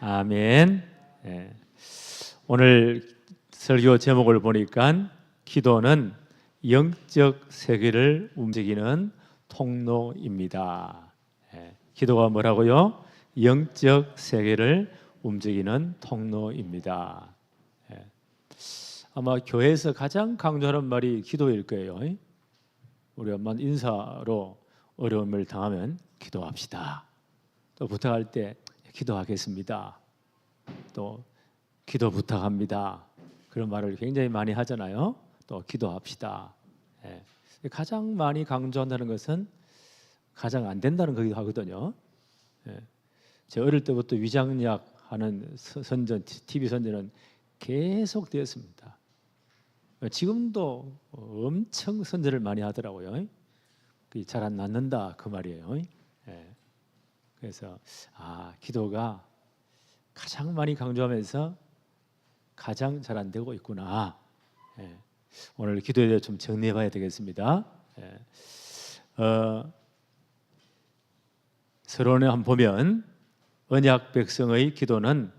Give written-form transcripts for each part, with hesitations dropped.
아멘. 예. 오늘 설교 제목을 보니까 기도는 영적 세계를 움직이는 통로입니다. 기도가 뭐라고요? 영적 세계를 움직이는 통로입니다. 아마 교회에서 가장 강조하는 말이 기도일 거예요. 우리가 인사로 어려움을 당하면 기도합시다. 또 부탁할 때 기도하겠습니다. 또 기도 부탁합니다. 그런 말을 굉장히 많이 하잖아요. 또 기도합시다. 가장 많이 강조한다는 것은 가장 안 된다는 거기도 하거든요. 제가 어릴 때부터 위장약 하는 선전, TV 선전은 계속 되었습니다. 지금도 엄청 선전을 많이 하더라고요. 잘 안 낫는다 그 말이에요. 그래서 기도가 가장 많이 강조하면서 가장 잘 안 되고 있구나. 오늘 기도에 대해 좀 정리해 봐야 되겠습니다. 서론에 한번 보면 언약 백성의 기도는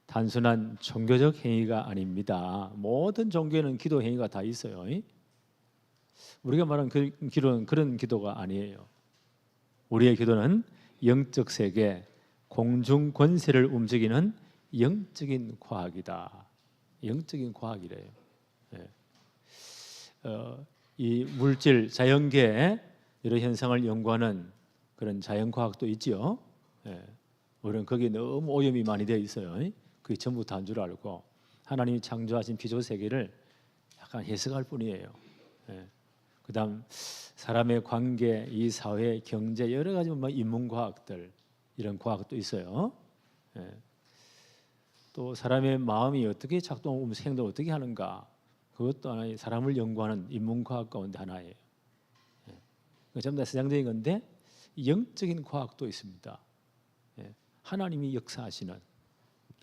단순한 종교적 행위가 아닙니다. 모든 종교에는 기도 행위가 다 있어요. 우리가 말하는 그 기도는 그런 기도가 아니에요. 우리의 기도는 영적 세계, 공중 권세를 움직이는 영적인 과학이다. 영적인 과학이래요. 이 물질, 자연계의 이런 현상을 연구하는 그런 자연과학도 있죠. 우리는 거기에 너무 오염이 많이 되어 있어요. 그게 전부 다인 줄 알고 하나님이 창조하신 피조 세계를 약간 해석할 뿐이에요. 그다음 사람의 관계, 이 사회, 경제 여러 가지 인문과학들 이런 과학도 있어요. 또 사람의 마음이 어떻게 작동하고 행동을 어떻게 하는가 그것도 하나의 사람을 연구하는 인문과학 가운데 하나예요. 전부 다 세상적인 건데 영적인 과학도 있습니다. 하나님이 역사하시는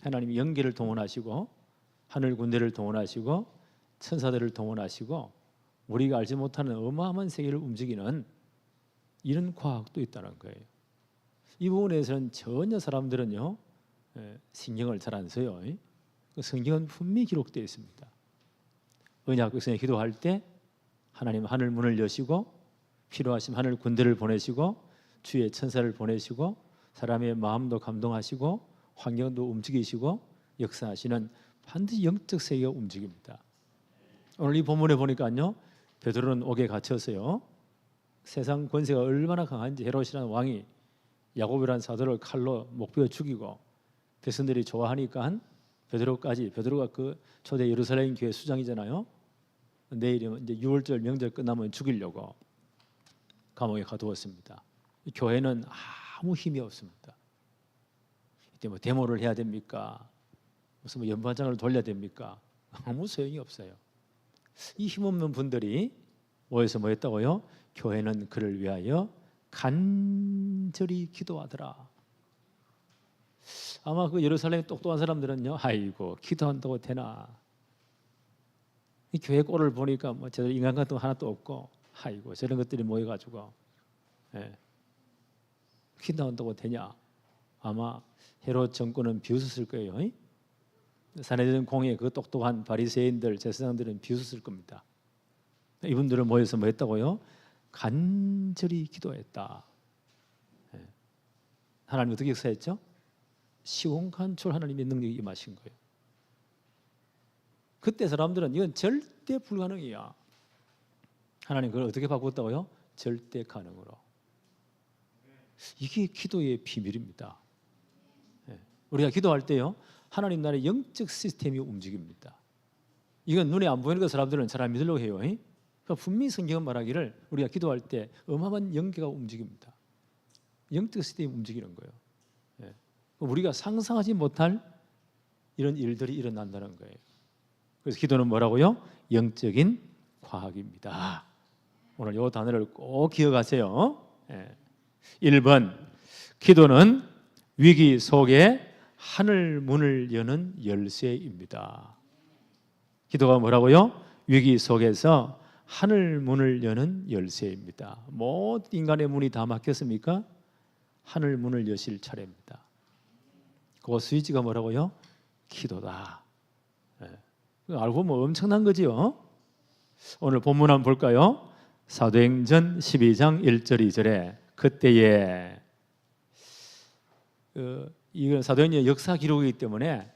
하나님이 영계를 동원하시고 하늘 군대를 동원하시고 천사들을 동원하시고 우리가 알지 못하는 어마어마한 세계를 움직이는 이런 과학도 있다는 거예요. 이 부분에서는 전혀 사람들은요 신경을 잘 안 써요. 성경은 분명히 기록되어 있습니다. 언약 백성이 기도할 때 하나님 하늘 문을 여시고 필요하신 하늘 군대를 보내시고 주의 천사를 보내시고 사람의 마음도 감동하시고 환경도 움직이시고 역사하시는 반드시 영적 세계가 움직입니다. 오늘 이 본문에 보니까요 베드로는 옥에 갇혔어요. 세상 권세가 얼마나 강한지 헤롯이라는 왕이 야곱이라는 사도를 칼로 목베어 죽이고 백성들이 좋아하니까 베드로가 그 초대 예루살렘 교회 수장이잖아요. 내일이면 이제 6월절 명절 끝나면 죽이려고 감옥에 가두었습니다. 교회는 아무 힘이 없습니다. 이때 데모를 해야 됩니까? 무슨 연반장을 돌려야 됩니까? 아무 소용이 없어요. 이 힘없는 분들이 모여서 뭐 했다고요? 교회는 그를 위하여 간절히 기도하더라. 아마 그 예루살렘 똑똑한 사람들은요, 아이고 기도한다고 되나? 이 교회 꼴을 보니까 제대로 인간 같은 거 하나도 없고, 아이고 저런 것들이 모여가지고 기도한다고 되냐? 아마 헤롯 정권은 비웃었을 거예요. 사내들은 공회 그 똑똑한 바리새인들 제사장들은 비웃었을 겁니다. 이분들은 모여서 뭐 했다고요? 간절히 기도했다. 하나님 어떻게 역사했죠? 시온간출 하나님의 능력이 임하신 거예요. 그때 사람들은 이건 절대 불가능이야. 하나님 그걸 어떻게 바꿨다고요? 절대 가능으로. 이게 기도의 비밀입니다. 우리가 기도할 때요 하나님 나라의 영적 시스템이 움직입니다. 이건 눈에 안 보이는 거 사람들은 잘 안 믿으려고 해요. 그러니까 분명히 성경은 말하기를 우리가 기도할 때 어마어마한 영계가 움직입니다. 영적 시스템이 움직이는 거예요. 우리가 상상하지 못할 이런 일들이 일어난다는 거예요. 그래서 기도는 뭐라고요? 영적인 과학입니다. 오늘 이 단어를 꼭 기억하세요. 1번 기도는 위기 속에 하늘 문을 여는 열쇠입니다. 기도가 뭐라고요? 위기 속에서 하늘 문을 여는 열쇠입니다. 모든 인간의 문이 다 막혔습니까? 하늘 문을 여실 차례입니다. 그 스위치가 뭐라고요? 기도다. 알고 보면 엄청난 거지요. 오늘 본문 한번 볼까요? 사도행전 12장 1절 2절에 그때에 이건 사도행전 역사 기록이기 때문에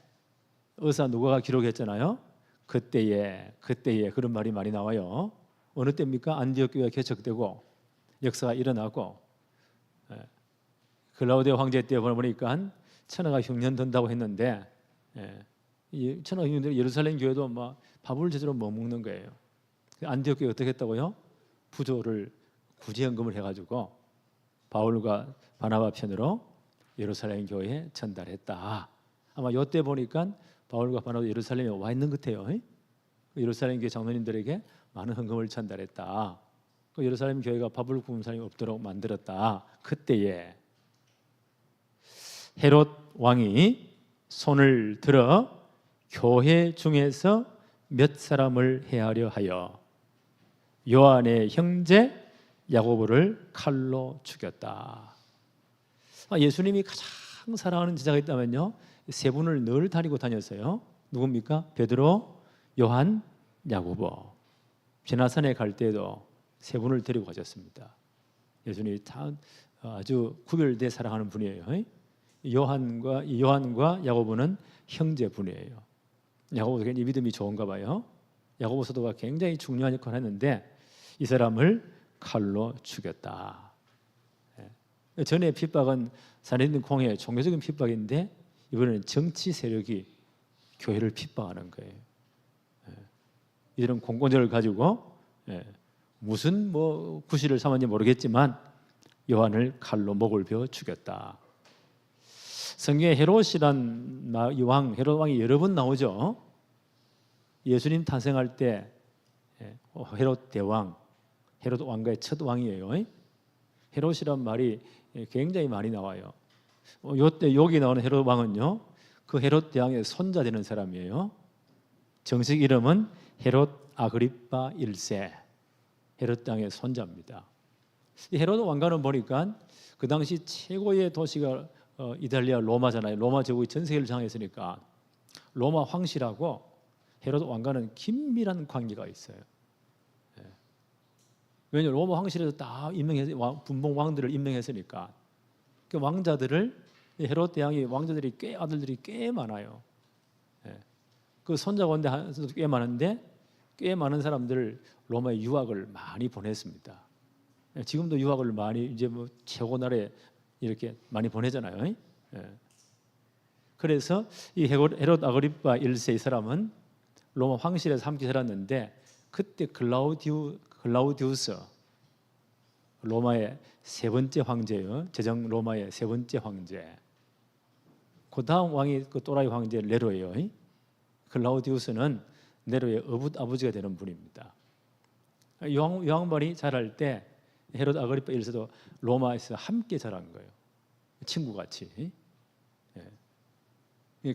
의사 누가가 기록했잖아요. 그때에 그런 말이 많이 나와요. 어느 때입니까? 안디옥 교회가 개척되고 역사가 일어나고 글라우디오 황제 때 보니까 천하가 흉년된다고 했는데 천하가 흉년되고 예루살렘 교회도 막 밥을 제대로 못 먹는 거예요. 안디옥 교회 어떻게 했다고요? 부조를 구제연금을 해가지고 바울과 바나바 편으로 예루살렘 교회에 전달했다. 아마 이때 보니까 바울과 바나바 예루살렘에 와 있는 것 같아요. 예루살렘 교회 장로님들에게 많은 헌금을 전달했다. 그 예루살렘 교회가 밥을 굶은 사람이 없도록 만들었다. 그때에 헤롯 왕이 손을 들어 교회 중에서 몇 사람을 해하려 하여 요한의 형제 야고보를 칼로 죽였다. 예수님이 가장 사랑하는 제자가 있다면요, 세 분을 늘 다니고 다녔어요. 누굽니까? 베드로, 요한, 야고보. 비나산에 갈 때도 세 분을 데리고 가셨습니다. 예수님이 아주 구별돼 사랑하는 분이에요. 요한과 야고보는 형제분이에요. 야고보도 굉장히 믿음이 좋은가 봐요. 야고보 사도가 굉장히 중요한 역할을 했는데 이 사람을 칼로 죽였다. 전에 핍박은 사내들 공회 종교적인 핍박인데 이번에는 정치 세력이 교회를 핍박하는 거예요. 이런 공권력을 가지고 무슨 구실을 삼았는지 모르겠지만 요한을 칼로 목을 베어 죽였다. 성경에 헤롯이란 헤롯 왕이 여러 번 나오죠. 예수님 탄생할 때 헤롯 대왕, 헤롯 왕가의 첫 왕이에요. 헤롯이란 말이 굉장히 많이 나와요. 요때 여기 나오는 헤롯 왕은요, 그 헤롯 대왕의 손자 되는 사람이에요. 정식 이름은 헤롯 아그리파 1세, 헤롯 대왕의 손자입니다. 이 헤롯 왕가는 보니까 그 당시 최고의 도시가 이탈리아 로마잖아요. 로마 제국이 전 세계를 장악했으니까 로마 황실하고 헤롯 왕가는 긴밀한 관계가 있어요. 왜냐하면 로마 황실에서 다 임명해서 분봉 왕들을 임명했으니까 그 왕자들을 헤롯 대왕이 왕자들이 아들들이 꽤 많아요. 그 손자건데 꽤 많은데 꽤 많은 사람들을 로마에 유학을 많이 보냈습니다. 지금도 유학을 많이 이제 최고 나라에 이렇게 많이 보내잖아요. 그래서 이 헤롯 아그리파 1세 이 사람은 로마 황실에서 함께 살았는데 그때 글라우디우스 로마의 세 번째 황제예요. 제정 로마의 세 번째 황제. 그 다음 왕이 그 또라이 황제 네로예요. 글라우디우스는 네로의 아버지가 되는 분입니다. 요한발이 자랄 때 헤롯 아그리파 1세도 로마에서 함께 자란 거예요. 친구같이.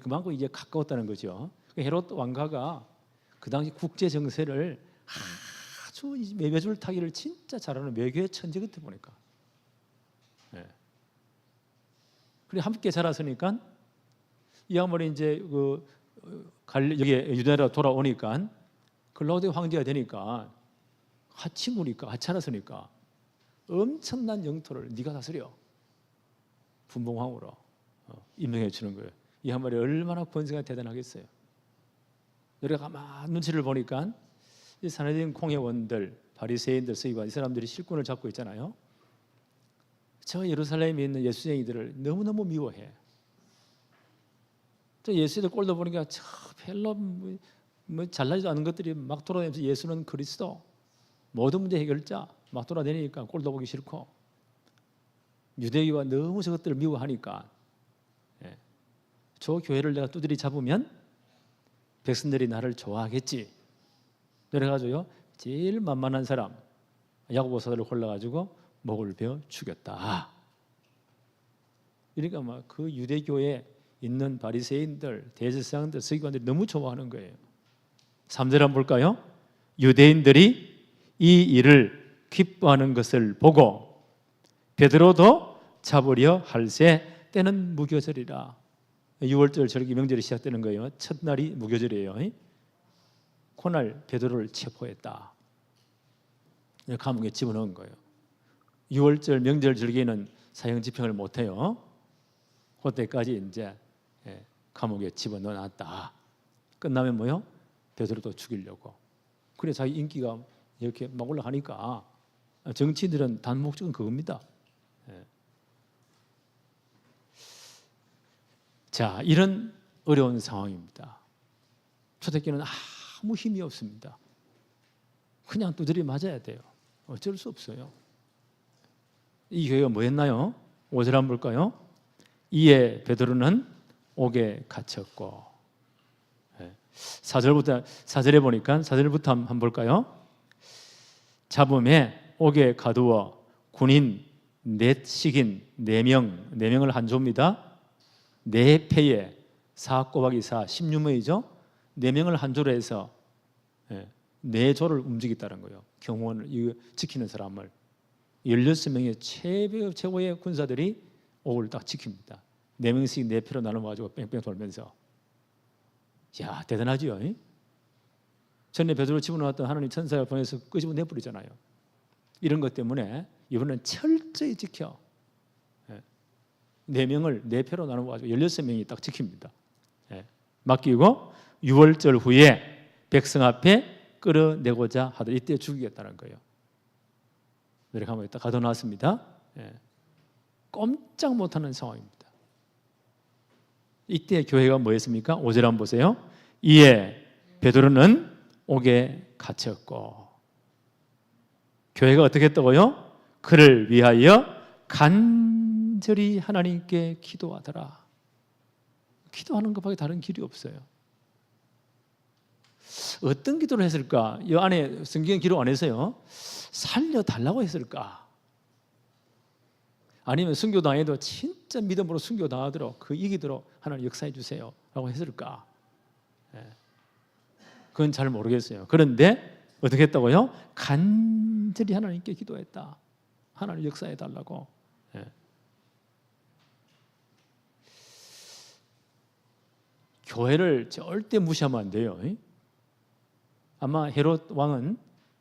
그만큼 이제 가까웠다는 거죠. 헤롯 왕가가 그 당시 국제 정세를 아주 매줄 타기를 진짜 잘하는 외교의 천재 같아 보니까. 그래 함께 자랐으니까 이 양반이 이제 여기 유대나라 돌아오니까 글라우디오 황제가 되니까 친구니까 같이 자랐으니까 엄청난 영토를 네가 다스려 분봉왕으로 임명해 주는 거예요. 이 한 말이 얼마나 권세가 대단하겠어요. 우리가 가만 눈치를 보니까 이 사내들인 공회원들, 바리새인들, 서기관 이 사람들이 실권을 잡고 있잖아요. 저 예루살렘에 있는 예수쟁이들을 너무너무 미워해. 저 예수들 꼴도 보니까 저 별로 잘나지도 않은 것들이 막 돌아다니면서 예수는 그리스도, 모든 문제 해결자 막 돌아다니니까 꼴도 보기 싫고 유대교가 너무 저것들을 미워하니까 저 교회를 내가 두드리 잡으면 백성들이 나를 좋아하겠지. 그래가지고요 제일 만만한 사람 야고보 사도를 골라가지고 목을 베어 죽였다. 그러니까 막 그 유대교에 있는 바리새인들, 대제사장들, 서기관들이 너무 좋아하는 거예요. 3절 한번 볼까요? 유대인들이 이 일을 기뻐하는 것을 보고 베드로도 잡으려 할새 때는 무교절이라. 6월절 절기 명절이 시작되는 거예요. 첫날이 무교절이에요. 그날 베드로를 체포했다. 감옥에 집어넣은 거예요. 6월절 명절 절기에는 사형 집행을 못해요. 그때까지 이제 감옥에 집어넣어놨다. 끝나면 뭐요? 베드로도 죽이려고. 그래 자기 인기가 이렇게 막 올라가니까 정치인들은 단 목적은 그겁니다. 자, 이런 어려운 상황입니다. 초대교회는 아무 힘이 없습니다. 그냥 두드려 맞아야 돼요. 어쩔 수 없어요. 이 교회가 뭐 했나요? 5절 한번 볼까요? 이에 베드로는 옥에 갇혔고. 4절에 보니까 4절부터 한번 볼까요? 잡음에 옥에 가두어 군인 넷식인 4명을 한 조입니다. 4패에 4 곱하기 4 16명이죠. 4명을 한 조로 해서 4조를 움직였다는 거예요. 경호원을 지키는 사람을 16명의 최고의 군사들이 옥을 딱 지킵니다. 4명씩 4패로 나눠가지고 뺑뺑 돌면서. 야, 대단하죠. 전에 베드로 집어넣었던 하나님 천사를 보내서 끄집어 내버리잖아요. 이런 것 때문에 이번엔 철저히 지켜 4명을 4패로 나눠가지고 16명이 딱 지킵니다. 맡기고 6월절 후에 백성 앞에 끌어내고자 하더니 이때 죽이겠다는 거예요. 이렇게 한번 딱 가둬놨습니다. 꼼짝 못하는 상황입니다. 이때 교회가 뭐였습니까? 5절 한번 보세요. 이에 베드로는 옥에 갇혔고. 교회가 어떻게 했다고요? 그를 위하여 간절히 하나님께 기도하더라. 기도하는 것밖에 다른 길이 없어요. 어떤 기도를 했을까? 이 안에 성경 기록 안에서요, 살려달라고 했을까? 아니면 순교당해도 진짜 믿음으로 순교당하도록 그 이기도록 하나님 역사해 주세요 라고 했을까? 그건 잘 모르겠어요. 그런데 어떻게 했다고요? 간절히 하나님께 기도했다. 하나님 역사해 달라고. 교회를 절대 무시하면 안 돼요. 아마 헤롯 왕은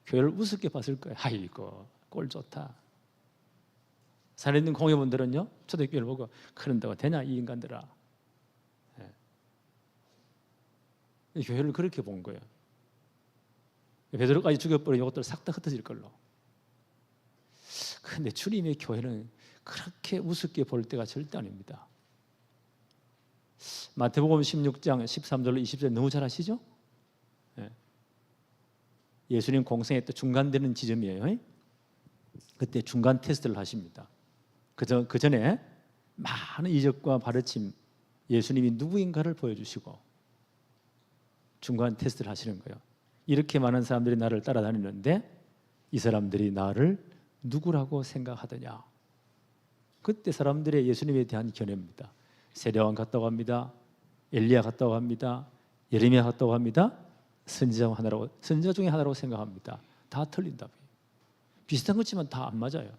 교회를 우습게 봤을 거예요. 아이고 꼴 좋다. 산에 있는 공회원들은요, 초대교회를 보고 그런다고 되냐 이 인간들아. 교회를 그렇게 본 거예요. 베드로까지 죽여버리면 이것들 싹 다 흩어질 걸로. 그런데 주님의 교회는 그렇게 우습게 볼 때가 절대 아닙니다. 마태복음 16장 13절로 20절 너무 잘 아시죠? 예수님 공생의 또 중간되는 지점이에요. 그때 중간 테스트를 하십니다. 그 전에 많은 이적과 가르침, 예수님이 누구인가를 보여주시고 중간 테스트를 하시는 거예요. 이렇게 많은 사람들이 나를 따라다니는데 이 사람들이 나를 누구라고 생각하더냐. 그때 사람들의 예수님에 대한 견해입니다. 세례요한 같다고 합니다. 엘리야 같다고 합니다. 예레미야 같다고 합니다. 선지자 중에 하나라고 생각합니다. 다 틀린 답이에요. 비슷한 것지만 다 안 맞아요.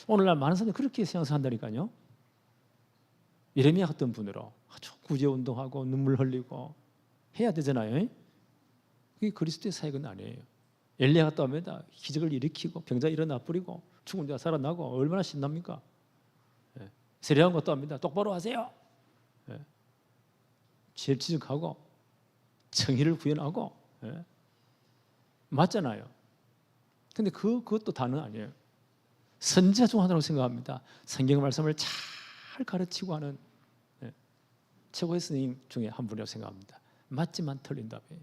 오늘날 많은 사람들이 그렇게 생각한다니까요. 예레미야 같은 분으로 아주 구제운동하고 눈물 흘리고 해야 되잖아요. 그게 그리스도의 사역은 아니에요. 엘리야 갔다 오면 기적을 일으키고 병자 일어나 버리고 죽은 자가 살아나고 얼마나 신납니까? 세례요한 것도 합니다. 똑바로 하세요. 죄를 지적하고 정의를 구현하고 맞잖아요. 근데 그것도 다는 아니에요. 선지자 중 하나라고 생각합니다. 성경 말씀을 잘 가르치고 하는 최고의 스님 중에 한 분이라고 생각합니다. 맞지만 틀린 답이에요.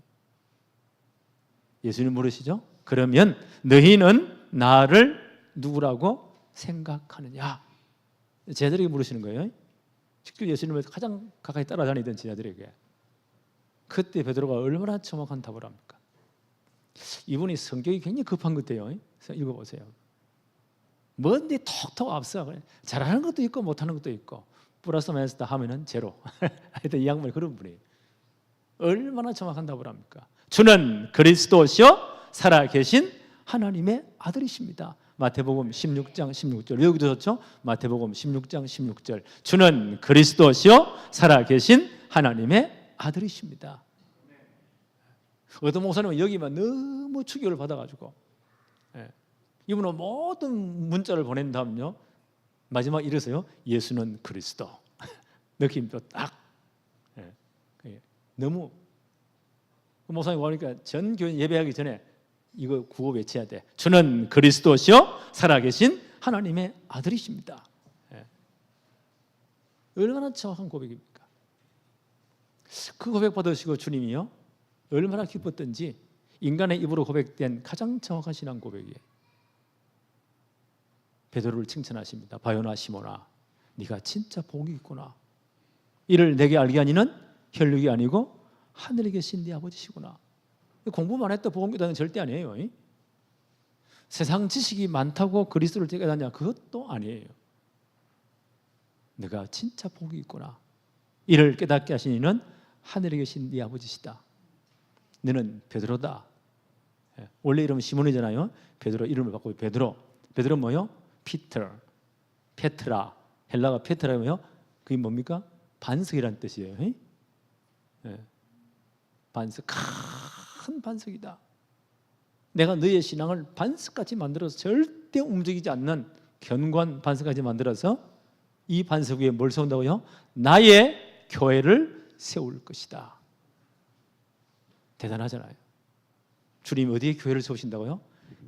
예수님 물으시죠? 그러면 너희는 나를 누구라고 생각하느냐? 제자들에게 물으시는 거예요. 직접 예수님을 가장 가까이 따라다니던 제자들에게. 그때 베드로가 얼마나 정확한 답을 합니까? 이분이 성격이 굉장히 급한 것 같아요. 읽어보세요. 뭔데 톡톡 앞서. 잘하는 것도 있고 못하는 것도 있고 플러스 마이너스 다 하면은 제로. 하여튼 이 양반이 그런 분이에요. 얼마나 정확한 답을 합니까? 주는 그리스도시요 살아계신 하나님의 아들이십니다. 마태복음 16장 16절. 여기도 좋죠? 마태복음 16장 16절. 주는 그리스도시요 살아계신 하나님의 아들이십니다. 어떤 목사님은 여기만 너무 충격을 받아가지고 이분은 모든 문자를 보낸 다음요 마지막 이래서요 예수는 그리스도 느낌표 딱 너무 목사님 보니까 전 교회 예배하기 전에 이거 구호 외쳐야 돼. 주는 그리스도시요 살아계신 하나님의 아들이십니다. 얼마나 정확한 고백입니까? 그 고백 받으시고 주님이요 얼마나 기뻤던지 인간의 입으로 고백된 가장 정확한 신앙 고백이에요. 베드로를 칭찬하십니다. 바요나 시모나 네가 진짜 복이 있구나. 이를 내게 알게 하니는 혈육이 아니고 하늘에 계신 네 아버지시구나. 공부만 했다 복음 깨닫는 절대 아니에요. 세상 지식이 많다고 그리스도를 깨닫냐 그것도 아니에요. 내가 진짜 복이 있구나. 이를 깨닫게 하신 이는 하늘에 계신 네 아버지시다. 너는 베드로다. 원래 이름은 시몬이잖아요. 베드로 이름을 바꾸고 베드로. 베드로 뭐요? 피터, 페트라. 헬라가 페트라면 그게 뭡니까? 반석이라는 뜻이에요. 반석, 큰 반석이다. 내가 너의 신앙을 반석같이 만들어서 절대 움직이지 않는 견고한 반석까지 만들어서 이 반석 위에 뭘 세운다고요? 나의 교회를 세울 것이다. 대단하잖아요. 주님 어디에 교회를 세우신다고요?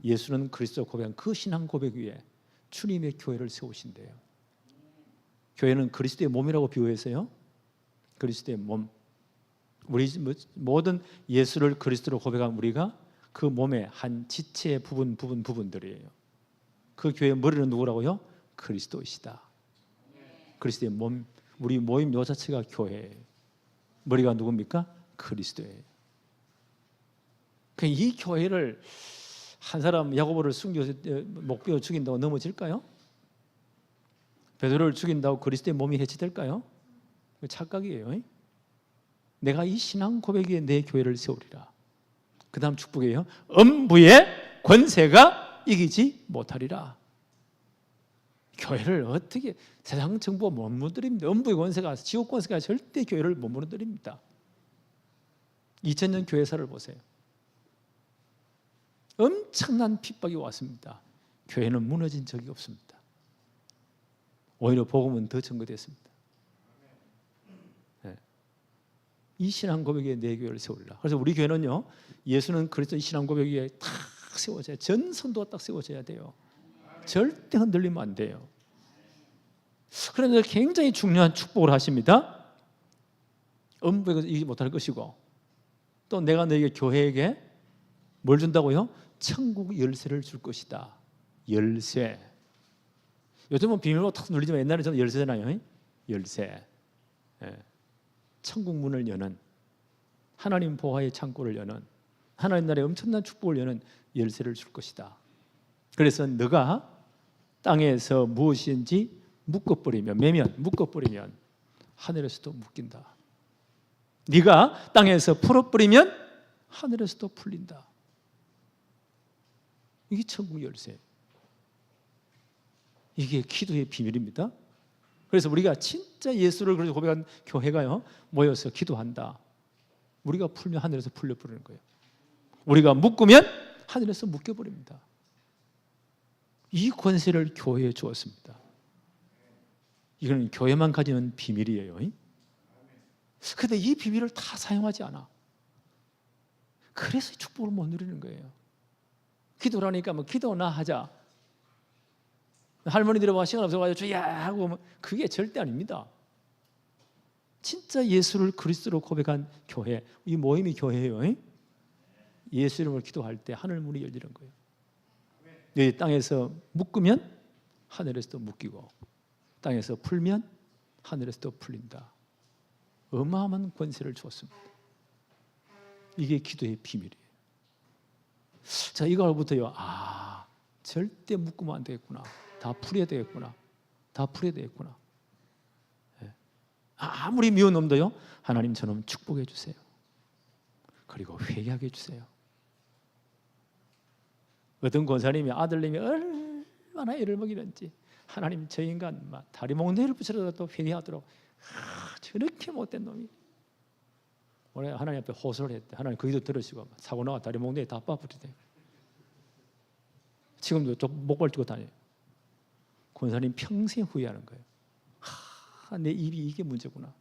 예수는 그리스도 고백한 그 신앙 고백 위에 주님의 교회를 세우신대요. 교회는 그리스도의 몸이라고 비유해서요. 그리스도의 몸. 우리 모든 예수를 그리스도로 고백한 우리가 그 몸의 한 지체의 부분들이에요. 그 교회의 머리는 누구라고요? 그리스도이시다. 그리스도의 몸, 우리 모임 요 자체가 교회예요. 머리가 누굽니까? 그리스도예요. 이 교회를 한 사람 야고보를 숨겨서 목베어 죽인다고 넘어질까요? 베드로를 죽인다고 그리스도의 몸이 해치될까요? 착각이에요. 내가 이 신앙 고백에 내 교회를 세우리라. 그 다음 축복이에요. 음부의 권세가 이기지 못하리라. 교회를 어떻게 세상 정부가 못 무너뜨립니다. 음부의 권세가 지옥 권세가 절대 교회를 못 무너뜨립니다. 2000년 교회사를 보세요. 엄청난 핍박이 왔습니다. 교회는 무너진 적이 없습니다. 오히려 복음은 더 증거됐습니다. 이 신앙 고백에 내 교회를 세우리라. 그래서 우리 교회는요, 예수는 그리스도 이 신앙 고백 위에 딱 세워져야, 전선도가 딱 세워져야 돼요. 절대 흔들리면 안 돼요. 그런데 굉장히 중요한 축복을 하십니다. 음부에서 이기지 못할 것이고, 또 내가 너에게 교회에게 뭘 준다고요? 천국 열쇠를 줄 것이다. 열쇠. 요즘은 비밀번호 탁 눌리지만 옛날에 저는 열쇠잖아요. 열쇠. 천국 문을 여는, 하나님 보화의 창고를 여는, 하나님 나라의 엄청난 축복을 여는 열쇠를 줄 것이다. 그래서 너가 땅에서 무엇인지 묶어버리면, 매면, 묶어버리면 하늘에서도 묶인다. 네가 땅에서 풀어버리면 하늘에서도 풀린다. 이게 천국 열쇠. 이게 기도의 비밀입니다. 그래서 우리가 진짜 예수를 그래서 고백한 교회가요, 모여서 기도한다. 우리가 풀면 하늘에서 풀려버리는 거예요. 우리가 묶으면 하늘에서 묶여버립니다. 이 권세를 교회에 주었습니다. 이건 교회만 가지는 비밀이에요. 그런데 이 비밀을 다 사용하지 않아. 그래서 축복을 못 누리는 거예요. 기도라니까 뭐 기도나 하자. 할머니들이 와 시간 없어가지고 주야 하고 그게 절대 아닙니다. 진짜 예수를 그리스도로 고백한 교회, 이 모임이 교회예요. 예수 이름으로 기도할 때 하늘 문이 열리는 거예요. 여기 땅에서 묶으면 하늘에서도 묶이고, 땅에서 풀면 하늘에서도 풀린다. 어마어마한 권세를 주었습니다. 이게 기도의 비밀이에요. 자, 이거부터요. 절대 묶으면 안 되겠구나. 다 풀어야 되겠구나. 다 풀어야 되겠구나. 아무리 미운 놈도요, 하나님 저놈 축복해 주세요. 그리고 회개하게 해주세요. 어떤 권사님이 아들님이 얼마나 얼마나 애를 먹이는지. 하나님 저 인간 막 다리 몽둥이를 붙여라도 회개하도록 저렇게 못된 놈이. 오늘 하나님 앞에 호소를 했대. 하나님 거기도 들으시고 사고 나와 다리 몽둥이 다 빠부리대. 지금도 좀 목을 쥐고 다녀요. 권사님 평생 후회하는 거예요. 내 입이 이게 문제구나.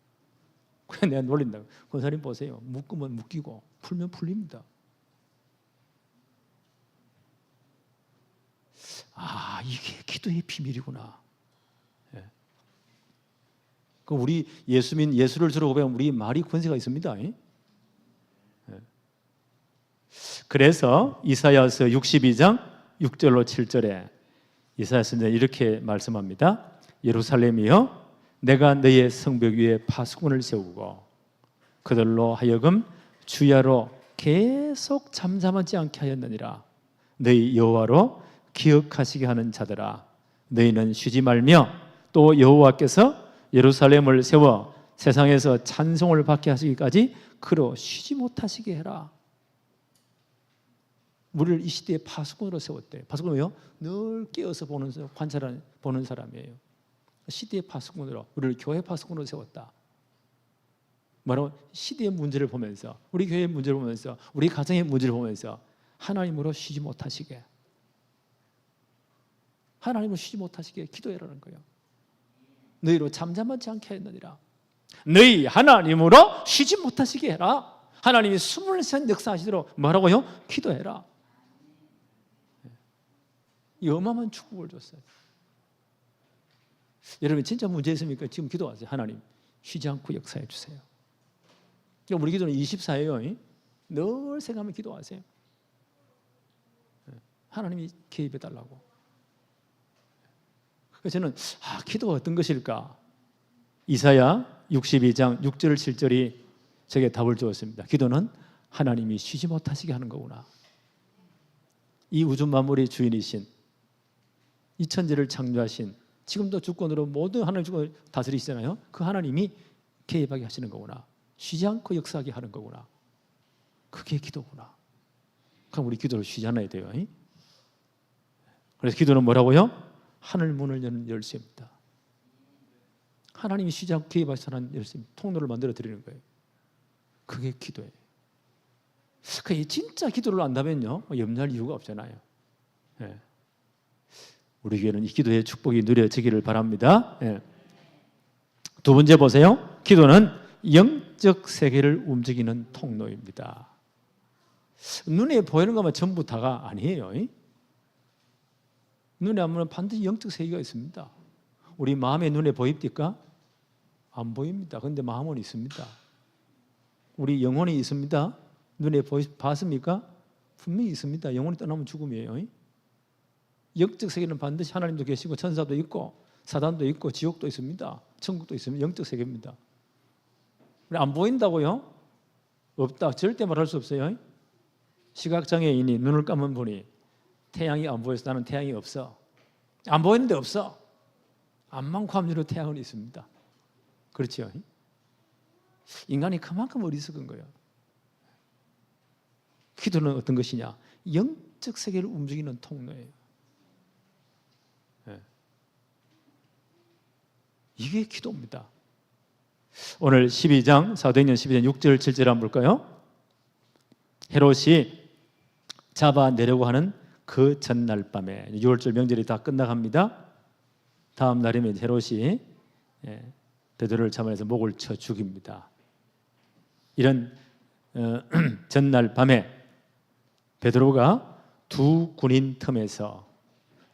그냥 내가 놀린다고. 권사님 보세요. 묶으면 묶이고 풀면 풀립니다. 이게 기도의 비밀이구나. 예. 그 우리 예수민 예수를 주로 고백하면 우리 말이 권세가 있습니다. 예. 그래서 이사야서 62장 6절로 7절에 이사야 선지자는 이렇게 말씀합니다. 예루살렘이여 내가 너의 성벽 위에 파수꾼을 세우고 그들로 하여금 주야로 계속 잠잠하지 않게 하였느니라. 너희 여호와로 기억하시게 하는 자들아 너희는 쉬지 말며 또 여호와께서 예루살렘을 세워 세상에서 찬송을 받게 하시기까지 그로 쉬지 못하시게 해라. 우리를 이 시대에 파수꾼으로 세웠대. 파수꾼은요? 늘 깨어서 보는 사람이에요. 시대의 파수꾼으로, 우리를 교회 파수꾼으로 세웠다. 바로 시대의 문제를 보면서, 우리 교회의 문제를 보면서, 우리 가정의 문제를 보면서 하나님으로 쉬지 못하시게, 하나님으로 쉬지 못하시게 기도해라는 거예요. 너희로 잠잠하지 않게 했느니라. 너희 하나님으로 쉬지 못하시게 해라. 하나님이 24시간 역사하시도록 뭐라고요? 기도해라. 이 어마어마한 축복을 줬어요. 여러분 진짜 문제 있습니까? 지금 기도하세요. 하나님 쉬지 않고 역사해 주세요. 우리 기도는 24예요. 늘 생각하면 기도하세요. 하나님이 개입해 달라고. 그래서 저는 기도가 어떤 것일까? 이사야 62장 6절 7절이 제게 답을 주었습니다. 기도는 하나님이 쉬지 못하시게 하는 거구나. 이 우주 만물의 주인이신, 이 천지를 창조하신, 지금도 주권으로 모든 하늘 주권을 다스리시잖아요. 그 하나님이 개입하게 하시는 거구나. 쉬지 않고 역사하게 하는 거구나. 그게 기도구나. 그럼 우리 기도를 쉬지 않아야 돼요. 그래서 기도는 뭐라고요? 하늘 문을 여는 열쇠입니다. 하나님이 쉬지 않고 개입하시는 열쇠, 통로를 만들어 드리는 거예요. 그게 기도예요. 그 진짜 기도를 안다면요, 염려할 이유가 없잖아요. 예. 우리 교회는 이 기도의 축복이 누려지기를 바랍니다. 예. 두 번째 보세요. 기도는 영적 세계를 움직이는 통로입니다. 눈에 보이는 것만 전부 다가 아니에요. 눈에 안 보면 반드시 영적 세계가 있습니다. 우리 마음의 눈에 보입니까? 안 보입니다. 그런데 마음은 있습니다. 우리 영혼이 있습니다. 눈에 봤습니까? 분명히 있습니다. 영혼이 떠나면 죽음이에요. 영적 세계는 반드시 하나님도 계시고 천사도 있고 사단도 있고 지옥도 있습니다. 천국도 있습니다. 영적 세계입니다. 안 보인다고요? 없다. 절대 말할 수 없어요. 시각장애인이 눈을 감은 분이 태양이 안 보여서 나는 태양이 없어. 안 보이는데 없어. 암만 감지로 태양은 있습니다. 그렇죠? 인간이 그만큼 어리석은 거예요. 기도는 어떤 것이냐? 영적 세계를 움직이는 통로예요. 이게 기도입니다. 오늘 12장 사도행전 12장 6절 7절 한번 볼까요? 헤롯이 잡아내려고 하는 그 전날 밤에 6월절 명절이 다 끝나갑니다. 다음 날이면 헤롯이 베드로를 잡아내서 목을 쳐 죽입니다. 이런 전날 밤에 베드로가 두 군인 틈에서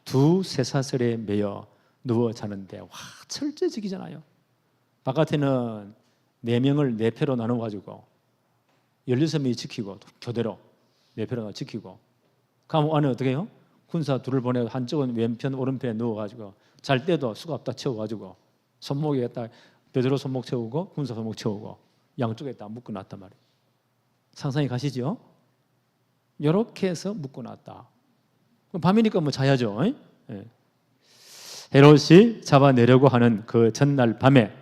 두 쇠사슬에 매여 누워 자는데 철저지기잖아요. 바깥에는 4명을 4패로 나눠가지고 16명이 지키고 교대로 4패로 지키고 그 안에 어떻게 해요? 군사 둘을 보내고 한쪽은 왼편 오른편에 누워가지고 잘 때도 수갑 다 채워가지고 손목에 딱 베드로 손목 채우고 군사 손목 채우고 양쪽에 다 묶어놨단 말이에요. 상상이 가시죠? 이렇게 해서 묶어놨다. 밤이니까 뭐 자야죠. 예. 헤롯이 잡아내려고 하는 그 전날 밤에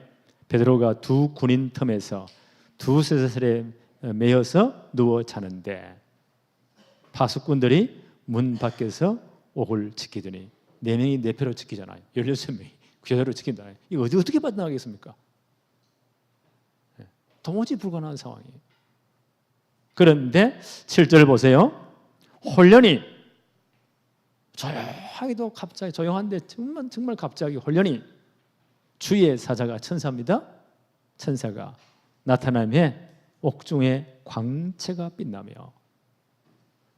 베드로가 두 군인 틈에서 두 쇠사슬에 매여서 누워 자는데 파수꾼들이 문 밖에서 옥을 지키더니 4명이 4표로 지키잖아요. 16명이 제대로 지킨다. 이거 어떻게 빠져나가겠습니까? 도무지 불가능한 상황이에요. 그런데 7절 보세요. 홀련히 조용하게도 갑자기 조용한데 정말 갑자기 홀련히 주의 사자가 천사입니다. 천사가 나타나며 옥중에 광채가 빛나며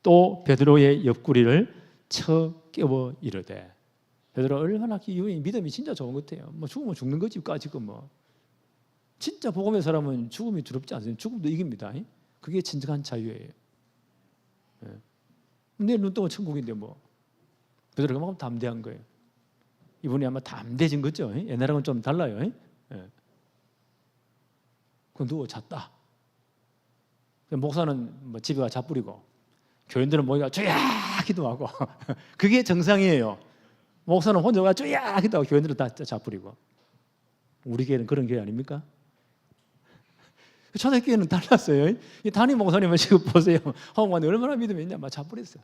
또 베드로의 옆구리를 쳐 깨워 이르되 베드로 얼마나 믿음이 진짜 좋은 것 같아요. 뭐 죽으면 죽는 거지 까짓건 뭐 진짜 복음의 사람은 죽음이 두렵지 않습니다. 죽음도 이깁니다. 그게 진정한 자유예요. 내 눈동은 천국인데 뭐 베드로가 그만큼 담대한 거예요. 이분이 아마 담대해진 거죠. 옛날하고는 좀 달라요. 그 누워 잤다. 목사는 뭐 집에 가 자뿌리고 교인들은 모이가 주야 기도하고 그게 정상이에요. 목사는 혼자 가 주야 기도하고 교인들은 다 자뿌리고. 우리 교회는 그런 교회 아닙니까? 초대교회는 달랐어요. 이 담임 목사님은 지금 보세요. 한국만에 얼마나 믿음이 있냐 막 자뿌렸어요.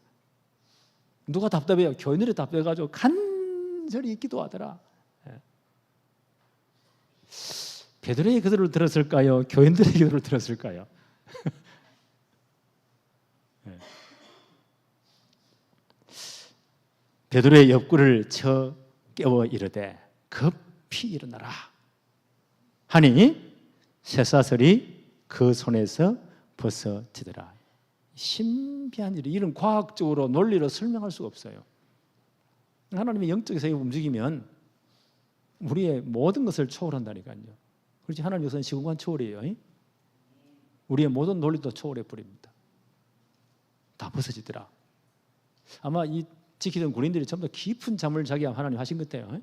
누가 답답해요? 교인들이 답답해가지고 간절히 기도하더라. 베드로의 기도를 들었을까요? 교인들의 기도를 들었을까요? 베드로의 옆구리를 쳐 깨워 이르되 급히 일어나라 하니 쇠사슬이 그 손에서 벗어지더라. 신비한 일이 이런 과학적으로 논리로 설명할 수가 없어요. 하나님의 영적 세계가 움직이면 우리의 모든 것을 초월한다니까요. 그렇지 하나님 우선 시공간 초월이에요. 우리의 모든 논리도 초월해 버립니다. 다 벗어지더라. 아마 이 지키던 군인들이 전부 다 깊은 잠을 자기 하나님 하신 것 같아요.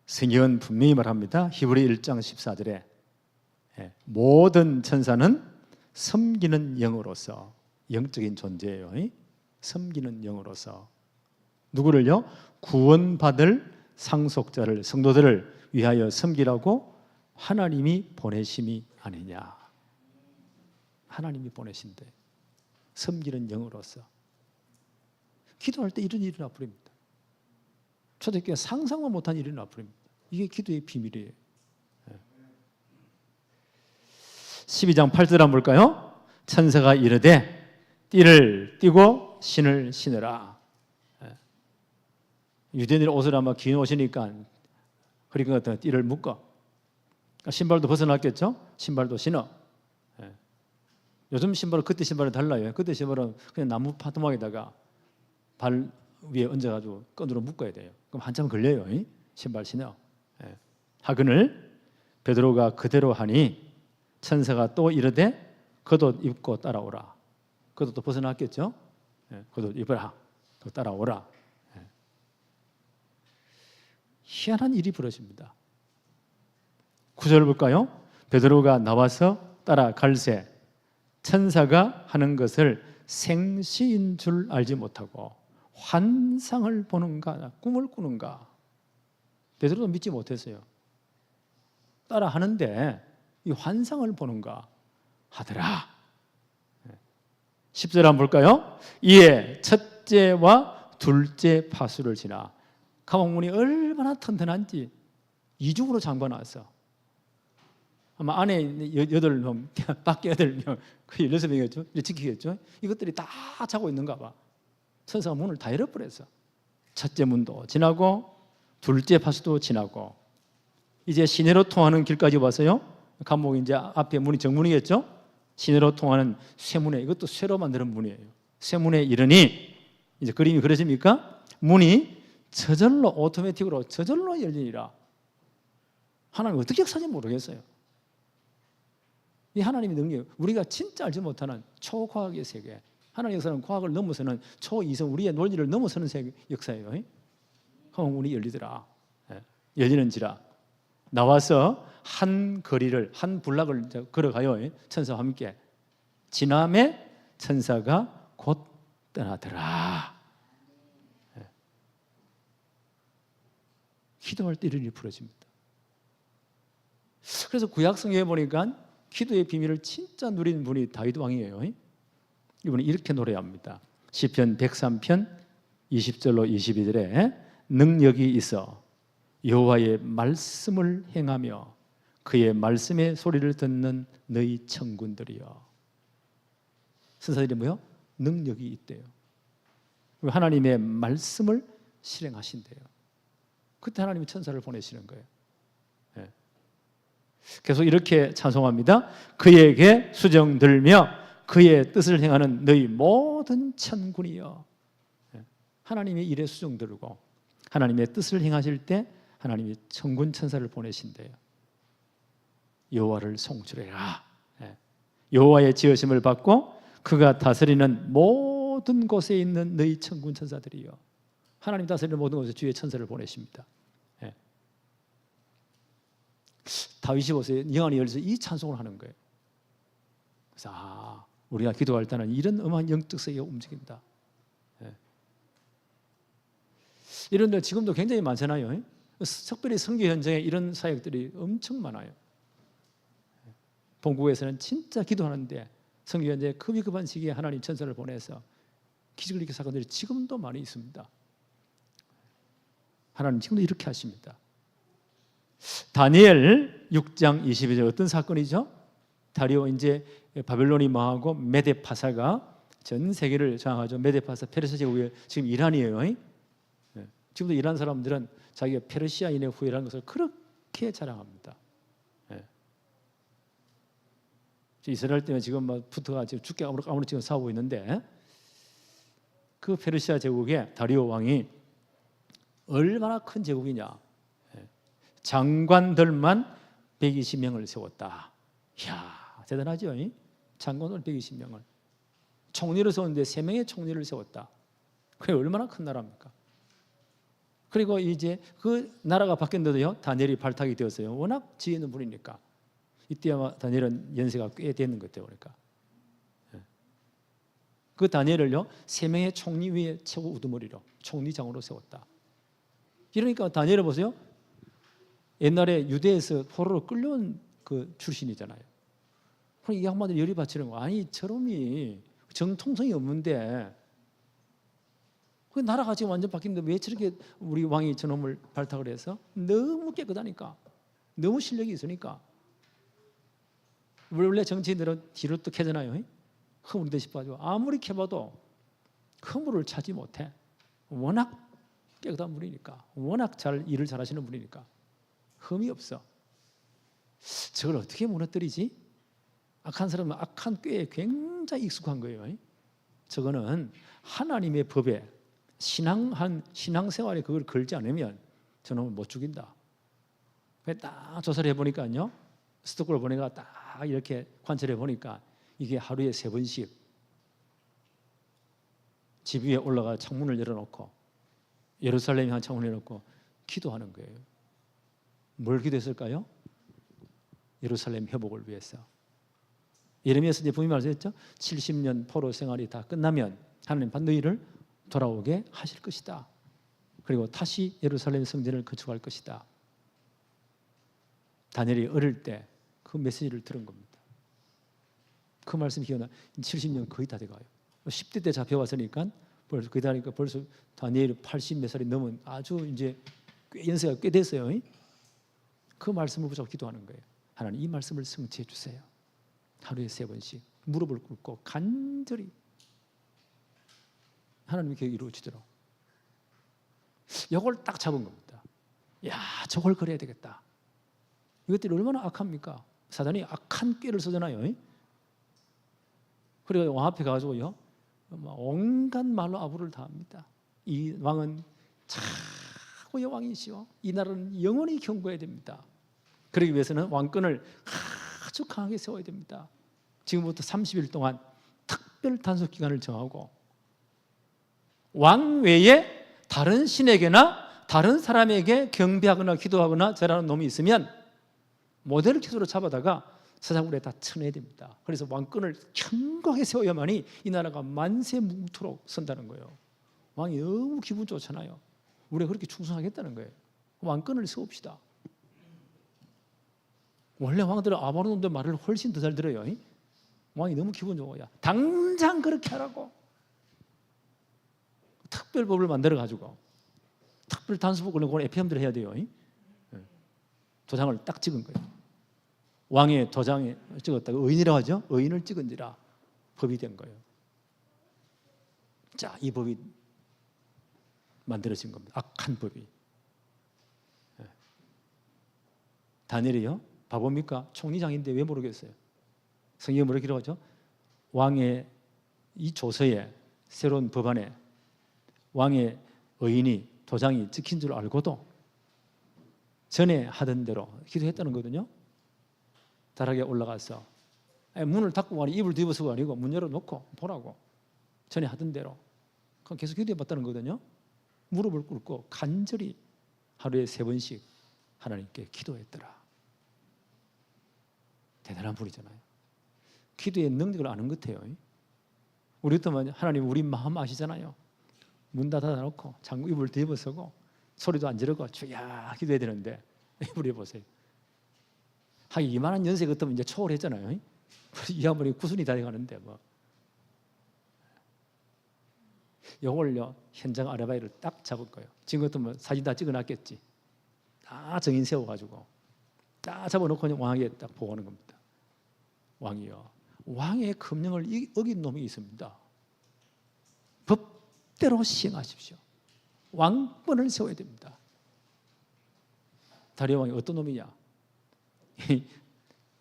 성경은 분명히 말합니다. 히브리 1장 14절에 모든 천사는 섬기는 영으로서 영적인 존재예요. 섬기는 영으로서 누구를요? 구원받을 상속자를 성도들을 위하여 섬기라고 하나님이 보내심이 아니냐. 하나님이 보내신대. 섬기는 영으로서. 기도할 때 이런 일이 나버립니다. 초대교회 상상만 못한 일이 나버립니다. 이게 기도의 비밀이에요. 12장 8절 한번 볼까요? 천사가 이르되 띠를 띠고 신을 신으라. 유대인들이 옷을 아마 긴 옷이니까 허리끈 같은 띠를 묶어. 신발도 벗어났겠죠? 신발도 신어. 요즘 신발은 그때 신발은 달라요. 그때 신발은 그냥 나무 파토막에다가 발 위에 얹어가지고 끈으로 묶어야 돼요. 그럼 한참 걸려요. 신발 신어. 하근을 베드로가 그대로 하니 천사가 또 이르되 겉옷 입고 따라오라. 겉옷도 벗어났겠죠? 겉옷 입어라. 또 따라오라. 희한한 일이 벌어집니다. 9절 볼까요? 베드로가 나와서 따라갈새 천사가 하는 것을 생시인 줄 알지 못하고 환상을 보는가 꿈을 꾸는가 베드로도 믿지 못했어요. 따라 하는데 이 환상을 보는가 하더라. 10절 한번 볼까요? 이에 첫째와 둘째 파수를 지나 감옥문이 얼마나 튼튼한지 이중으로 잠궈놨어. 아마 안에 8명, 밖에 8명, 그 16명이었죠. 지키겠죠. 이것들이 다 자고 있는가 봐. 천사가 문을 다 열어버렸어. 첫째 문도 지나고 둘째 파수도 지나고 이제 시내로 통하는 길까지 와서요. 감옥 이제 앞에 문이 정문이겠죠. 시내로 통하는 쇠문에 이것도 쇠로 만드는 문이에요. 쇠문에 이르니 이제 그림이 그려집니까? 문이 저절로 오토매틱으로 저절로 열리니라. 하나님 어떻게 역사인지 모르겠어요. 이 하나님의 능력, 우리가 진짜 알지 못하는 초과학의 세계. 하나님의 역사는 과학을 넘어서는 초이성, 우리의 논리를 넘어서는 세계 역사예요. 문이 열리더라. 열리는지라. 나와서 한 거리를, 한 군락을 걸어가요. 천사와 함께. 지남에 천사가 곧 떠나더라. 기도할 때 이런 일이 벌어집니다. 그래서 구약 성경에 보니까 기도의 비밀을 진짜 누린 분이 다윗 왕이에요. 이분은 이렇게 노래합니다. 시편 103편 20절로 22절에 능력이 있어 여호와의 말씀을 행하며 그의 말씀의 소리를 듣는 너희 천군들이여. 선사들이 뭐요? 능력이 있대요. 하나님의 말씀을 실행하신대요. 그때 하나님이 천사를 보내시는 거예요. 네. 계속 이렇게 찬송합니다. 그에게 수정 들며 그의 뜻을 행하는 너희 모든 천군이여. 네. 하나님의 일에 수정 들고 하나님의 뜻을 행하실 때 하나님이 천군 천사를 보내신대요. 여호와를 송축해라. 네. 여호와의 지으심을 받고 그가 다스리는 모든 곳에 있는 너희 천군 천사들이여. 하나님 다스리는 모든 곳에 주의 천사를 보내십니다. 예. 다윗이 보세요. 영안이 열려서 이 찬송을 하는 거예요. 그래서 우리가 기도할 때는 이런 음한 영적 세계가 움직인다. 예. 이런 데 지금도 굉장히 많잖아요. 특별히 선교 현장에 이런 사역들이 엄청 많아요. 본국에서는 진짜 기도하는데 선교 현장에 급한 시기에 하나님 천사를 보내서 기적을 일으킨 사건들이 지금도 많이 있습니다. 하나님 지금도 이렇게 하십니다. 다니엘 6장 22절 어떤 사건이죠? 다리오 이제 바벨론이 망하고 메데파사가 전 세계를 장악하죠. 메데파사 페르시아 제국의 지금 이란이에요. 지금도 이란 사람들은 자기가 페르시아인의 후예라는 것을 그렇게 자랑합니다. 이스라엘 때문에 지금 막 붙어가 지금 죽게 아무렇게 지금 싸우고 있는데 그 페르시아 제국의 다리오 왕이 얼마나 큰 제국이냐. 장관들만 120명을 세웠다. 이야, 대단하죠. 장관을 120명을. 총리를 세웠는데 3명의 총리를 세웠다. 그게 얼마나 큰 나라입니까? 그리고 이제 그 나라가 바뀌었는데도요, 다니엘이 발탁이 되었어요. 워낙 지혜 있는 분이니까. 이때 아마 다니엘은 연세가 꽤 되는 것 같아요. 그러니까. 그 다니엘을요, 3명의 총리 위에 최고 우두머리로 총리장으로 세웠다. 이러니까 다니엘을 보세요. 옛날에 유대에서 포로로 끌려온 그 출신이잖아요. 그럼 이 양반들이 열이 받치는 거. 아니 저놈이 정통성이 없는데 그 나라가 지금 완전 바뀌는데 왜 저렇게 우리 왕이 저놈을 발탁을 해서? 너무 깨끗하니까. 너무 실력이 있으니까. 원래 정치인들은 뒤로 또 캐잖아요. 허물이 대시 빠지고 아무리 캐봐도 허물을 찾지 못해. 워낙 깨끗한 분이니까, 워낙 잘 일을 잘하시는 분이니까 흠이 없어. 저걸 어떻게 무너뜨리지? 악한 사람은 악한 꾀에 굉장히 익숙한 거예요. 저거는 하나님의 법에 신앙생활에 그걸 걸지 않으면 저놈을 못 죽인다. 딱 조사를 해보니까요, 스톡홀 보내가 딱 이렇게 관찰해 보니까 이게 하루에 3번씩 집 위에 올라가 창문을 열어놓고 예루살렘에 한 창문을 열어놓고 기도하는 거예요. 뭘 기도했을까요? 예루살렘 회복을 위해서. 예레미야서 이제 분명히 말씀했죠. 70년 포로 생활이 다 끝나면 하나님 너희를 돌아오게 하실 것이다. 그리고 다시 예루살렘 성전을 건축할 것이다. 다니엘이 어릴 때 그 메시지를 들은 겁니다. 그 말씀이 기억나. 70년 거의 다 돼가요. 10대 때 잡혀왔으니까 벌써 거의 다 하니까 벌써 다니엘이 80 몇 살이 넘은 아주 이제 연세가 꽤 됐어요. 그 말씀을 붙잡고 기도하는 거예요. 하나님 이 말씀을 성취해 주세요. 하루에 3번씩 무릎을 꿇고 간절히 하나님의 계획이 이루어지도록. 이걸 딱 잡은 겁니다. 야, 저걸 그래야 되겠다. 이것들이 얼마나 악합니까? 사단이 악한 꾀를 쓰잖아요. 그리고 왕 앞에 가가지고요, 온갖 말로 아부를 다 합니다. 이 왕은 최고의 왕이시오. 이 나라는 영원히 경고해야 됩니다. 그러기 위해서는 왕권을 아주 강하게 세워야 됩니다. 지금부터 30일 동안 특별 단속 기간을 정하고 왕 외에 다른 신에게나 다른 사람에게 경배하거나 기도하거나 절하는 놈이 있으면 모델을 켜서 잡아다가 사자굴에 다 쳐내야 됩니다. 그래서 왕권을 견고하게 세워야만이 이 나라가 만세무토록 선다는 거예요. 왕이 너무 기분 좋잖아요. 우리가 그렇게 충성하겠다는 거예요. 왕권을 세웁시다. 원래 왕들은 아바로놈들 말을 훨씬 더 잘 들어요. 왕이 너무 기분 좋아요. 당장 그렇게 하라고. 특별법을 만들어가지고 특별 단수법을 그걸 에피함대로 해야 돼요. 도장을 딱 찍은 거예요. 왕의 도장에 찍었다가 의인이라고 하죠. 의인을 찍은지라 법이 된 거예요. 자, 이 법이 만들어진 겁니다. 악한 법이. 다니엘이요? 바보입니까? 총리장인데 왜 모르겠어요? 성경에 뭐라고 기록하죠? 왕의 이 조서에 새로운 법안에 왕의 의인이 도장이 찍힌 줄 알고도 전에 하던 대로 기도했다는 거거든요. 다락에 올라가서 문을 닫고 아니 입을 뒤집어서가 아니고 문 열어놓고 보라고 전에 하던 대로 그럼 계속 기도해봤다는 거거든요. 무릎을 꿇고 간절히 하루에 3번씩 하나님께 기도했더라. 대단한 분이잖아요. 기도의 능력을 아는 것 같아요. 우리 같으면 하나님 우리 마음 아시잖아요. 문 닫아놓고 장구 입을 뒤집어서고 소리도 안 지르고 주야 기도해야 되는데 우리 보세요. 한 이만한 연세 같으면 이제 초월했잖아요. 이 아무리 구순이 다 돼가는데 뭐. 요걸요 현장 아르바이트를 딱 잡을 거예요. 지금 같으면 사진 다 찍어놨겠지. 다 정인 세워가지고 딱 잡아놓고 왕에게 딱 보고하는 겁니다. 왕이요. 왕의 금령을 어긴 놈이 있습니다. 법대로 시행하십시오. 왕권을 세워야 됩니다. 다리아 왕이 어떤 놈이냐?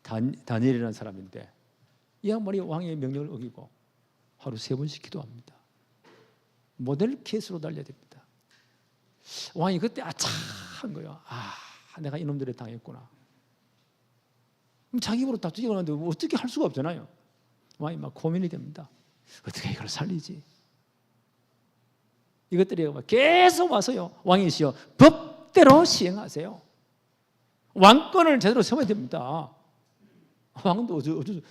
다니엘이라는 사람인데 이 양반이 왕의 명령을 어기고 하루 3번씩 기도합니다. 모델 케이스로 달려야 됩니다. 왕이 그때 아차한 거예요. 내가 이놈들에 당했구나. 그럼 자기 입으로 딱 뒤집어놨는데 뭐 어떻게 할 수가 없잖아요. 왕이 막 고민이 됩니다. 어떻게 이걸 살리지? 이것들이 계속 와서요. 왕이시여 법대로 시행하세요. 왕권을 제대로 세워야 됩니다. 왕도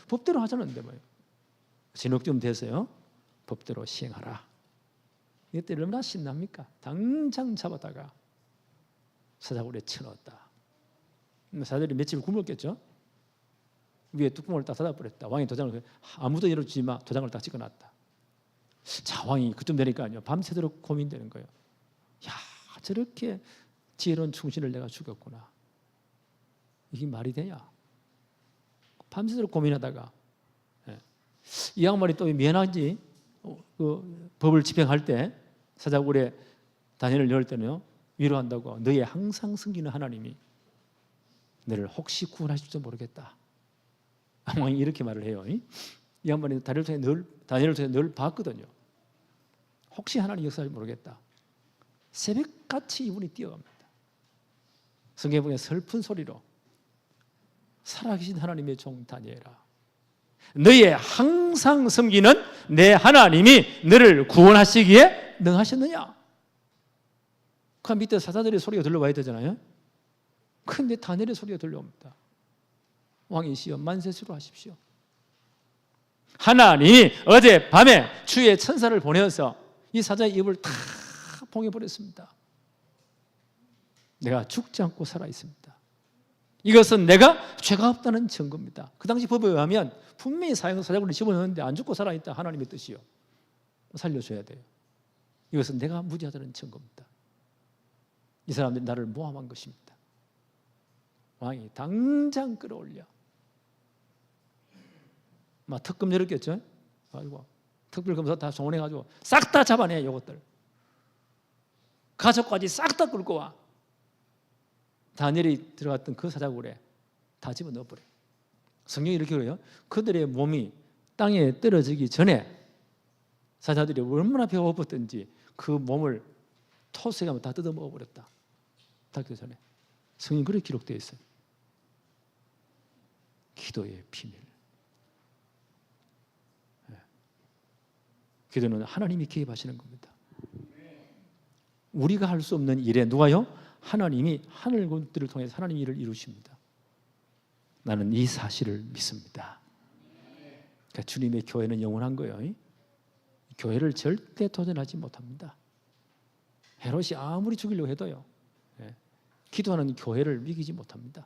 법대로 하자는데 뭐예요. 진흙 좀 돼서요. 법대로 시행하라. 이것들이 얼마나 신납니까? 당장 잡아다가 사자굴에 쳐넣었다. 사자들이 며칠 굶었겠죠. 위에 뚜껑을 딱 닫아버렸다. 왕이 도장을 아무도 열어주지 마. 도장을 딱 찍어놨다. 자, 왕이 그쯤 되니까요. 밤새도록 고민되는 거예요. 야, 저렇게 지혜로운 충신을 내가 죽였구나. 이게 말이 되냐? 밤새도록 고민하다가 이 양반이 또 미안한지 그 법을 집행할 때 사자굴에 다니엘을 열 때는요 위로한다고 너의 항상 섬기는 하나님이 너를 혹시 구원하실지도 모르겠다. 왕이 이렇게 말을 해요. 이 양반이 다니엘을 통해 늘 봤거든요. 혹시 하나님 역사를 모르겠다. 새벽같이 이분이 뛰어갑니다. 성경에 보면 슬픈 소리로 살아계신 하나님의 종 다니엘아, 너의 항상 섬기는 내 하나님이 너를 구원하시기에 능하셨느냐? 그 밑에 사자들의 소리가 들려와야 되잖아요. 그런데 다니엘의 소리가 들려옵니다. 왕이시여 만세수로 하십시오. 하나님이 어젯밤에 주의 천사를 보내어서 이 사자의 입을 다 봉해버렸습니다. 내가 죽지 않고 살아있습니다. 이것은 내가 죄가 없다는 증거입니다. 그 당시 법에 의하면 분명히 사자굴에 집어넣었는데 안 죽고 살아있다. 하나님의 뜻이요. 살려줘야 돼요. 이것은 내가 무죄하다는 증거입니다. 이 사람들이 나를 모함한 것입니다. 왕이 당장 끌어올려 막 특검 열었겠죠. 아이고 특별검사 다 동원해가지고 싹 다 잡아내. 이것들 가족까지 싹 다 끌고 와. 다니엘이 들어갔던 그 사자굴에 다 집어넣어버려. 성경이 이렇게 그래요. 그들의 몸이 땅에 떨어지기 전에 사자들이 얼마나 배가 고팠던지 그 몸을 토색하면 다 뜯어 먹어버렸다. 닿기 전에. 성경이 그렇게 기록되어 있어요. 기도의 비밀. 기도는 하나님이 개입하시는 겁니다. 우리가 할 수 없는 일에 누가요? 하나님이 하늘들을 통해서 하나님 일을 이루십니다. 나는 이 사실을 믿습니다. 그러니까 주님의 교회는 영원한 거예요. 교회를 절대 도전하지 못합니다. 헤롯이 아무리 죽이려고 해도요. 기도하는 교회를 이기지 못합니다.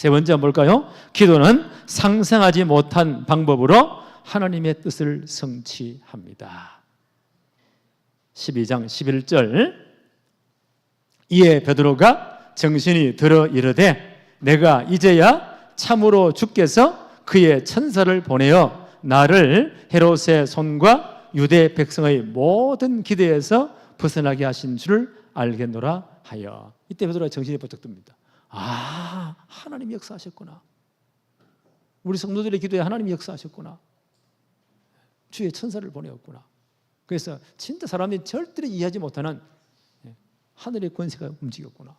세 번째 볼까요? 기도는 상상하지 못한 방법으로 하나님의 뜻을 성취합니다. 12장 11절 이에 베드로가 정신이 들어 이르되 내가 이제야 참으로 주께서 그의 천사를 보내어 나를 헤롯의 손과 유대 백성의 모든 기대에서 벗어나게 하신 줄 알겠노라 하여. 이때 베드로가 정신이 번쩍 듭니다. 아, 하나님이 역사하셨구나. 우리 성도들의 기도에 하나님이 역사하셨구나. 주의 천사를 보내었구나. 그래서 진짜 사람이 절대로 이해하지 못하는 하늘의 권세가 움직였구나.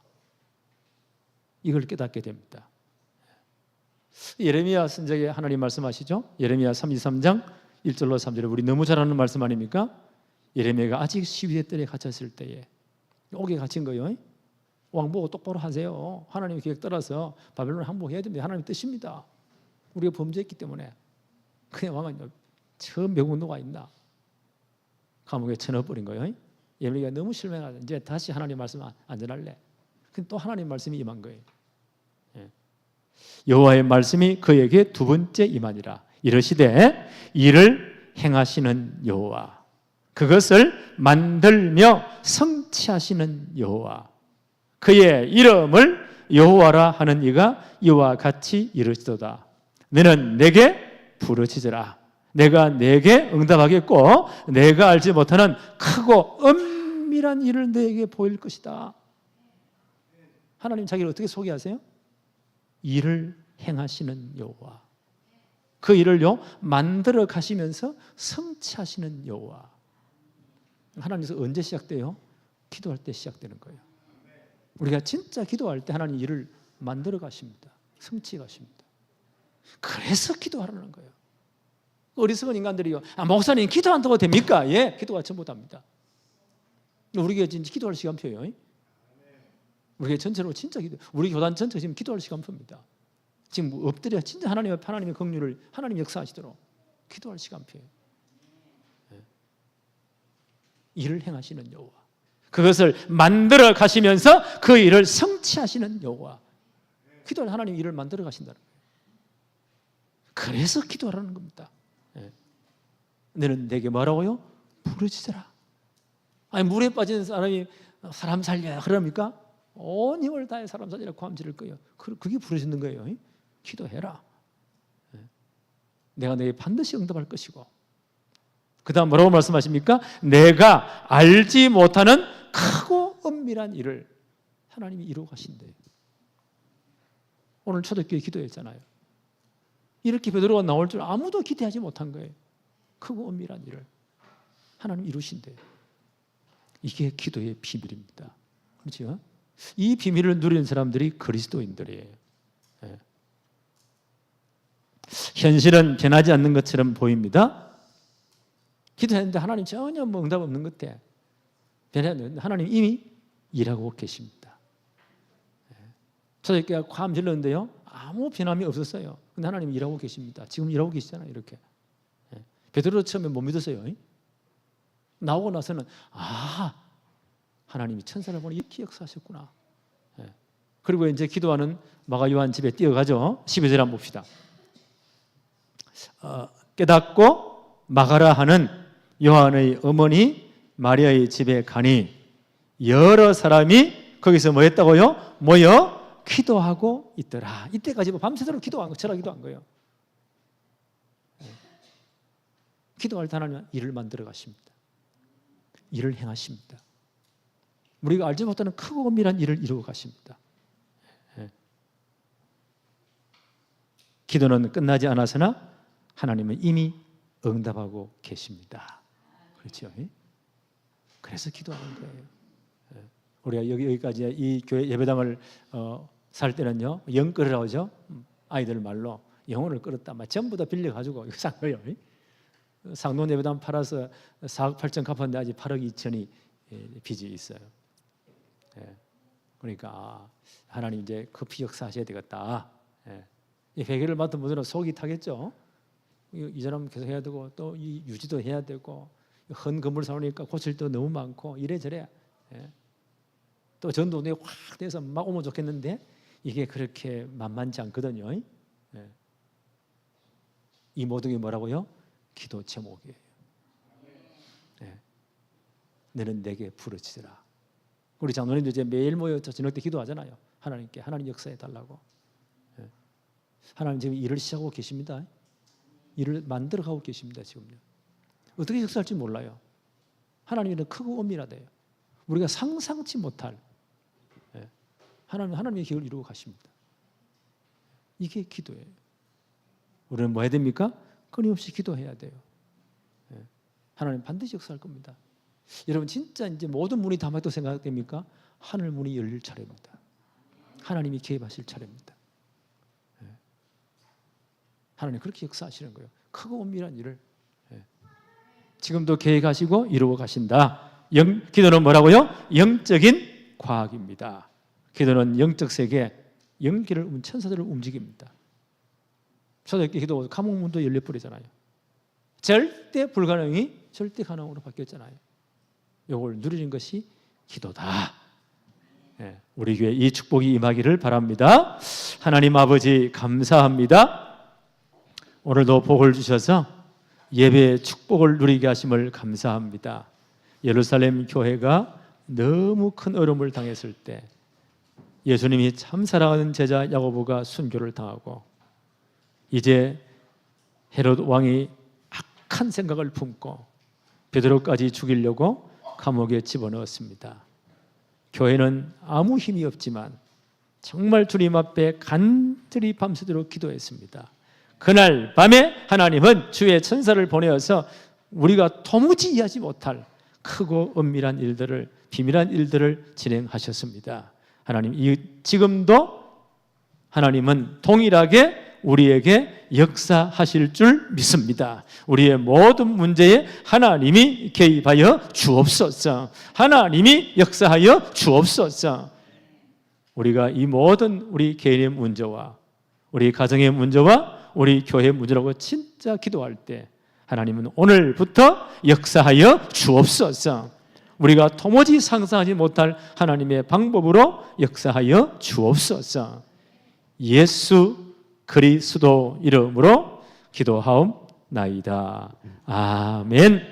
이걸 깨닫게 됩니다. 예레미야 선지자에 하나님 말씀하시죠. 예레미야 33장 1절로 3절에 우리 너무 잘 아는 말씀 아닙니까? 예레미야가 아직 시위대 뜰에 갇혔을 때에 옥에 갇힌 거예요. 왕 보고 똑바로 하세요. 하나님의 계획 따라서 바벨론을 항복해야 됩니다. 하나님의 뜻입니다. 우리가 범죄했기 때문에. 그냥 왕은 처음 매국 누가 있나? 감옥에 쳐넣어버린 거예요. 예레미야가 너무 실망하다. 이제 다시 하나님 말씀 안 전할래. 근데 또 하나님 말씀이 임한 거예요. 여호와의 말씀이 그에게 두 번째 임하니라. 이르시되 이를 행하시는 여호와, 그것을 만들며 성취하시는 여호와, 그의 이름을 여호와라 하는 이가 이와 같이 이르시도다. 너는 내게 부르짖으라. 내가 내게 응답하겠고 내가 알지 못하는 크고 은밀한 일을 너에게 보일 것이다. 하나님 자기를 어떻게 소개하세요? 일을 행하시는 여호와, 그 일을요 만들어 가시면서 성취하시는 여호와. 하나님께서 언제 시작돼요? 기도할 때 시작되는 거예요. 우리가 진짜 기도할 때 하나님 일을 만들어 가십니다. 성취해 가십니다. 그래서 기도하라는 거예요. 어리석은 인간들이요, 목사님 기도 안 해도 됩니까? 예, 기도가 전부 답니다. 우리가 진짜 기도할 시간표예요. 우리가 전체로 진짜 기도, 우리 교단 전체 지금 기도할 시간표입니다. 지금 엎드려 진짜 하나님의 긍휼을 하나님 역사하시도록 기도할 시간표예요. 일을 행하시는 여호와, 그것을 만들어 가시면서 그 일을 성취하시는 여호와. 기도할 하나님 일을 만들어 가신다는 거예요. 그래서 기도하라는 겁니다. 너는 내게 뭐라고요? 부르짖으라. 아니 물에 빠진 사람이 사람 살려야 그럽니까? 온 힘을 다해 사람 살리라 고함 지를 거예요. 그게 부르짖는 거예요. 기도해라. 내가 너에게 반드시 응답할 것이고, 그 다음 뭐라고 말씀하십니까? 내가 알지 못하는 크고 은밀한 일을 하나님이 이루어 가신대요. 오늘 초대교회 기도했잖아요. 이렇게 베드로가 나올 줄 아무도 기대하지 못한 거예요. 크고 은밀한 일을 하나님 이루신대요. 이게 기도의 비밀입니다. 그렇죠? 이 비밀을 누리는 사람들이 그리스도인들이에요. 현실은 변하지 않는 것처럼 보입니다. 기도했는데 하나님 전혀 응답 없는 것 같아. 변하지, 하나님 이미 일하고 계십니다. 초대교회가 ความ 질렀는데요, 아무 변함이 없었어요. 근데 하나님 일하고 계십니다. 지금 일하고 계시잖아요. 이렇게. 베드로 처음에 못 믿었어요. 나오고 나서는 하나님이 천사를 보내 이렇게 역사하셨구나. 그리고 이제 기도하는 마가 요한 집에 뛰어가죠. 12절 한번 봅시다. 깨닫고 마가라 하는 요한의 어머니 마리아의 집에 가니 여러 사람이 거기서 뭐 했다고요? 모여 기도하고 있더라. 이때까지 밤새도록 기도한 거, 철학 기도한 거예요. 기도할 때 하나님은 일을 만들어 가십니다. 일을 행하십니다. 우리가 알지 못하는 크고 은밀한 일을 이루어 가십니다. 기도는 끝나지 않아서나 하나님은 이미 응답하고 계십니다. 그렇죠? 그래서 기도하는 거예요. 우리가 여기까지 이 교회 예배당을 살 때는요, 영 끌으라고 하죠. 아이들 말로 영혼을 끌었다. 전부 다 빌려가지고 이거 산 거예요. 상동 예배당 팔아서 4억 8천 갚았는데 아직 8억 2천이 빚이 있어요. 그러니까 하나님 이제 급히 역사하셔야 되겠다. 이 회개를 맡은 분들은 속이 타겠죠. 이 사람 계속 해야 되고 또 이 유지도 해야 되고 헌 건물 사놓으니까 고칠 때 너무 많고 이래저래. 또 전도 운동이 확 돼서 막 오면 좋겠는데 이게 그렇게 만만치 않거든요. 이 모든 게 뭐라고요? 기도 제목이에요. 너는 내게 부르짖으라. 우리 장로님도 이제 매일 모여서 저녁 때 기도하잖아요. 하나님께 하나님 역사해 달라고. 하나님 지금 일을 시작하고 계십니다. 일을 만들어가고 계십니다. 지금요. 어떻게 역사할지 몰라요. 하나님은 크고 엄밀하대요. 우리가 상상치 못할 하나님의 계획을 이루고 가십니다. 이게 기도예요. 우리는 뭐 해야 됩니까? 끊임없이 기도해야 돼요. 하나님 반드시 역사할 겁니다. 여러분 진짜 이제 모든 문이 다 막히다고 생각됩니까? 하늘 문이 열릴 차례입니다. 하나님이 개입하실 차례입니다. 하나님 그렇게 역사하시는 거예요. 크고 엄밀한 일을 지금도 계획하시고 이루어 가신다. 기도는 뭐라고요? 영적인 과학입니다. 기도는 영적 세계, 영기를 천사들을 움직입니다. 초대교회 기도 감옥문도 열려버리잖아요. 절대 불가능이 절대 가능으로 바뀌었잖아요. 이걸 누리는 것이 기도다. 우리 교회 이 축복이 임하기를 바랍니다. 하나님 아버지 감사합니다. 오늘도 복을 주셔서 예배의 축복을 누리게 하심을 감사합니다. 예루살렘 교회가 너무 큰 어려움을 당했을 때 예수님이 참 사랑하는 제자 야고보가 순교를 당하고 이제 헤롯 왕이 악한 생각을 품고 베드로까지 죽이려고 감옥에 집어넣었습니다. 교회는 아무 힘이 없지만 정말 주님 앞에 간절히 밤새도록 기도했습니다. 그날 밤에 하나님은 주의 천사를 보내어서 우리가 도무지 이해하지 못할 크고 엄밀한 일들을, 비밀한 일들을 진행하셨습니다. 하나님, 지금도 하나님은 동일하게 우리에게 역사하실 줄 믿습니다. 우리의 모든 문제에 하나님이 개입하여 주옵소서. 하나님이 역사하여 주옵소서. 우리가 이 모든 우리 개인의 문제와 우리 가정의 문제와 우리 교회의 문제라고 진짜 기도할 때 하나님은 오늘부터 역사하여 주옵소서. 우리가 도무지 상상하지 못할 하나님의 방법으로 역사하여 주옵소서. 예수 그리스도 이름으로 기도하옵나이다. 아멘.